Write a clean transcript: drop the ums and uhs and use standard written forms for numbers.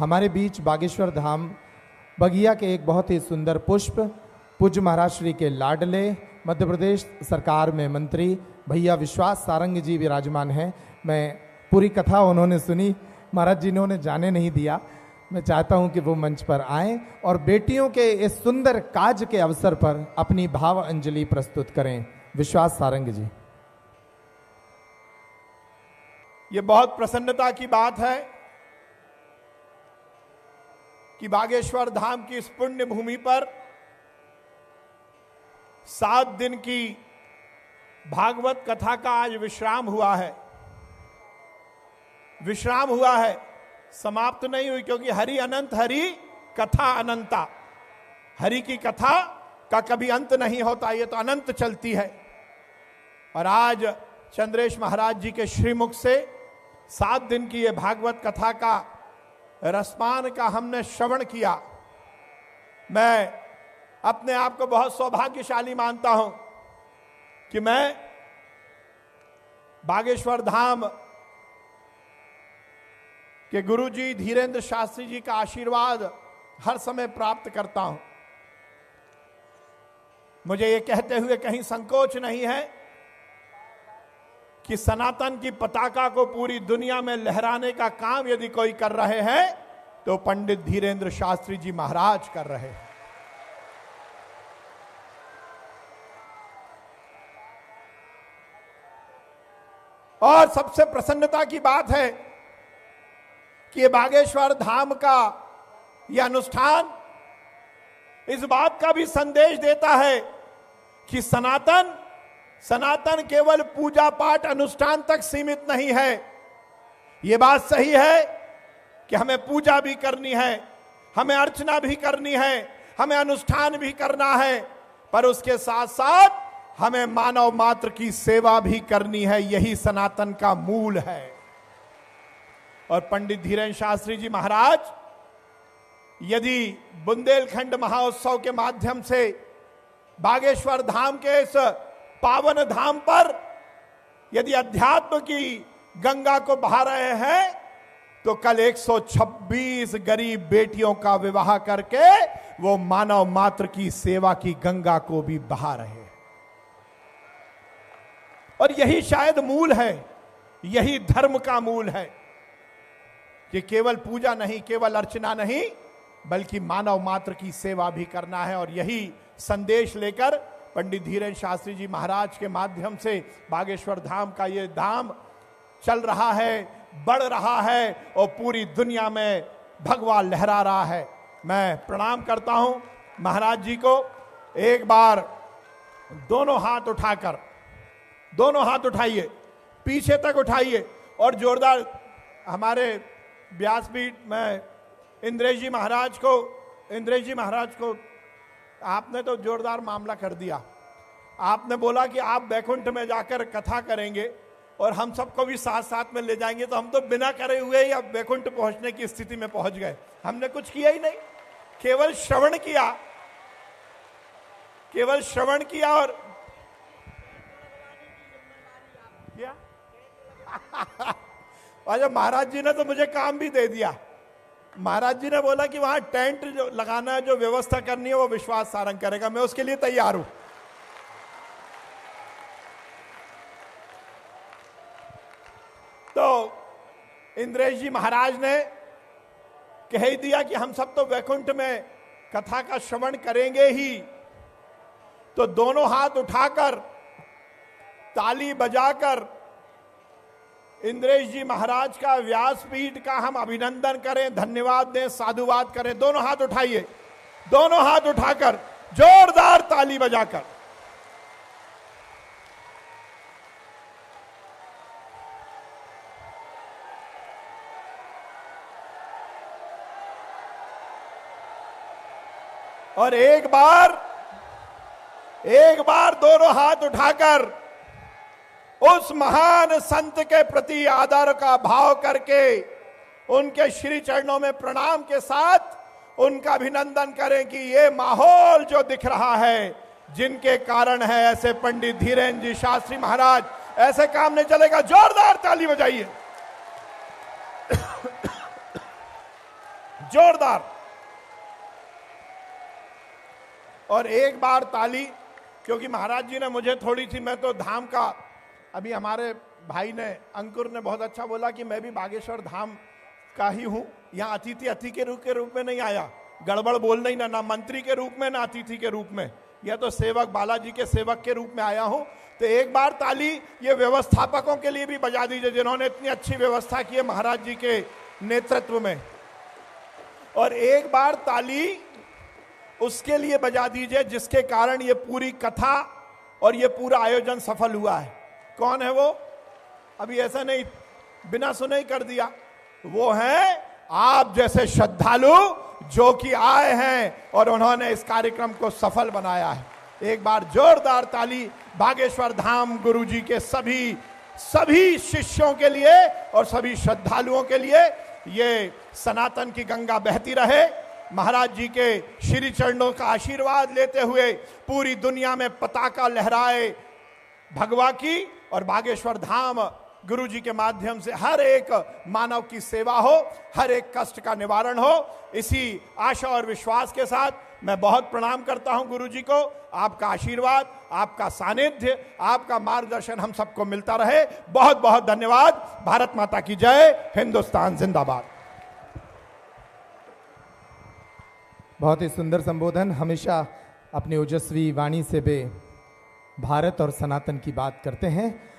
हमारे बीच बागेश्वर धाम बगिया के एक बहुत ही सुंदर पुष्प पूज्य महाराज श्री के लाडले मध्य प्रदेश सरकार में मंत्री भैया विश्वास सारंग जी विराजमान हैं। मैं पूरी कथा उन्होंने सुनी, महाराज जी ने उन्हें जाने नहीं दिया। मैं चाहता हूं कि वो मंच पर आएं और बेटियों के इस सुंदर काज के अवसर पर अपनी भाव अंजलि प्रस्तुत करें। विश्वास सारंग जी। ये बहुत प्रसन्नता की बात है कि बागेश्वर धाम की इस पुण्य भूमि पर 7 दिन की भागवत कथा का आज विश्राम हुआ है। विश्राम हुआ है, समाप्त नहीं हुई, क्योंकि हरि अनंत, हरि कथा अनंता। हरि की कथा का कभी अंत नहीं होता, ये तो अनंत चलती है। और आज चंद्रेश महाराज जी के श्रीमुख से 7 दिन की ये भागवत कथा का रसपान का हमने श्रवण किया। मैं अपने आप को बहुत सौभाग्यशाली मानता हूं कि मैं बागेश्वर धाम के गुरुजी धीरेन्द्र शास्त्री जी का आशीर्वाद हर समय प्राप्त करता हूं। मुझे ये कहते हुए कहीं संकोच नहीं है कि सनातन की पताका को पूरी दुनिया में लहराने का काम यदि कोई कर रहे हैं तो पंडित धीरेन्द्र शास्त्री जी महाराज कर रहे हैं। और सबसे प्रसन्नता की बात है कि ये बागेश्वर धाम का यह अनुष्ठान इस बात का भी संदेश देता है कि सनातन केवल पूजा पाठ अनुष्ठान तक सीमित नहीं है। यह बात सही है कि हमें पूजा भी करनी है, हमें अर्चना भी करनी है, हमें अनुष्ठान भी करना है, पर उसके साथ साथ हमें मानव मात्र की सेवा भी करनी है। यही सनातन का मूल है। और पंडित धीरेन्द्र शास्त्री जी महाराज यदि बुंदेलखंड महोत्सव के माध्यम से बागेश्वर धाम के इस पावन धाम पर यदि अध्यात्म की गंगा को बहा रहे हैं तो कल 126 गरीब बेटियों का विवाह करके वो मानव मात्र की सेवा की गंगा को भी बहा रहे हैं। और यही शायद मूल है, यही धर्म का मूल है कि केवल पूजा नहीं, केवल अर्चना नहीं, बल्कि मानव मात्र की सेवा भी करना है। और यही संदेश लेकर पंडित धीरेन्द्र शास्त्री जी महाराज के माध्यम से बागेश्वर धाम का ये धाम चल रहा है, बढ़ रहा है और पूरी दुनिया में भगवा लहरा रहा है। मैं प्रणाम करता हूं महाराज जी को। एक बार दोनों हाथ उठाकर, दोनों हाथ उठाइए, पीछे तक उठाइए और जोरदार हमारे व्यासपीठ में इंद्रेश जी महाराज को आपने तो जोरदार मामला कर दिया। आपने बोला कि आप बैकुंठ में जाकर कथा करेंगे और हम सबको भी साथ साथ में ले जाएंगे, तो हम तो बिना करे हुए ही अब बैकुंठ पहुंचने की स्थिति में पहुंच गए। हमने कुछ किया ही नहीं, केवल श्रवण किया, केवल श्रवण किया और किया। और जब महाराज जी ने तो मुझे काम भी दे दिया। महाराज जी ने बोला कि वहां टेंट जो लगाना है, जो व्यवस्था करनी है, वो विश्वास सारंग करेगा। मैं उसके लिए तैयार हूं। तो इंद्रेश जी महाराज ने कह ही दिया कि हम सब तो वैकुंठ में कथा का श्रवण करेंगे ही, तो दोनों हाथ उठाकर ताली बजाकर इंद्रेश जी महाराज का व्यासपीठ का हम अभिनंदन करें, धन्यवाद दें, साधुवाद करें। दोनों हाथ उठाइए, दोनों हाथ उठाकर जोरदार ताली बजाकर। और एक बार दोनों हाथ उठाकर उस महान संत के प्रति आदर का भाव करके उनके श्री चरणों में प्रणाम के साथ उनका अभिनंदन करें कि ये माहौल जो दिख रहा है, जिनके कारण है ऐसे पंडित धीरेन्द्र जी शास्त्री महाराज, ऐसे काम नहीं चलेगा। जोरदार ताली बजाइए। जोरदार। और एक बार ताली, क्योंकि महाराज जी ने मुझे थोड़ी सी, मैं तो धाम का, अभी हमारे भाई ने, अंकुर ने बहुत अच्छा बोला कि मैं भी बागेश्वर धाम का ही हूं। यहां अतिथि के रूप में नहीं आया, गड़बड़ बोल नहीं ना मंत्री के रूप में ना अतिथि के रूप में, यह तो सेवक, बालाजी के सेवक के रूप में आया हूं। तो एक बार ताली ये व्यवस्थापकों के लिए भी बजा दीजिए जिन्होंने इतनी अच्छी व्यवस्था की है महाराज जी के नेतृत्व में। और एक बार ताली उसके लिए बजा दीजिए जिसके कारण ये पूरी कथा और ये पूरा आयोजन सफल हुआ है। कौन है वो? अभी ऐसा नहीं बिना सुने ही कर दिया। वो है आप जैसे श्रद्धालु जो कि आए हैं और उन्होंने इस कार्यक्रम को सफल बनाया है। एक बार जोरदार ताली बागेश्वर धाम गुरुजी के सभी शिष्यों के लिए और सभी श्रद्धालुओं के लिए। ये सनातन की गंगा बहती रहे, महाराज जी के श्री चरणों का आशीर्वाद लेते हुए पूरी दुनिया में पताका लहराए भगवा की, और बागेश्वर धाम गुरु जी के माध्यम से हर एक मानव की सेवा हो, हर एक कष्ट का निवारण हो। इसी आशा और विश्वास के साथ मैं बहुत प्रणाम करता हूं गुरु जी को। आपका आशीर्वाद, आपका सानिध्य, आपका मार्गदर्शन हम सबको मिलता रहे। बहुत बहुत धन्यवाद। भारत माता की जय, हिंदुस्तान जिंदाबाद। बहुत ही सुंदर संबोधन। हमेशा अपनी ओजस्वी वाणी से वे भारत और सनातन की बात करते हैं।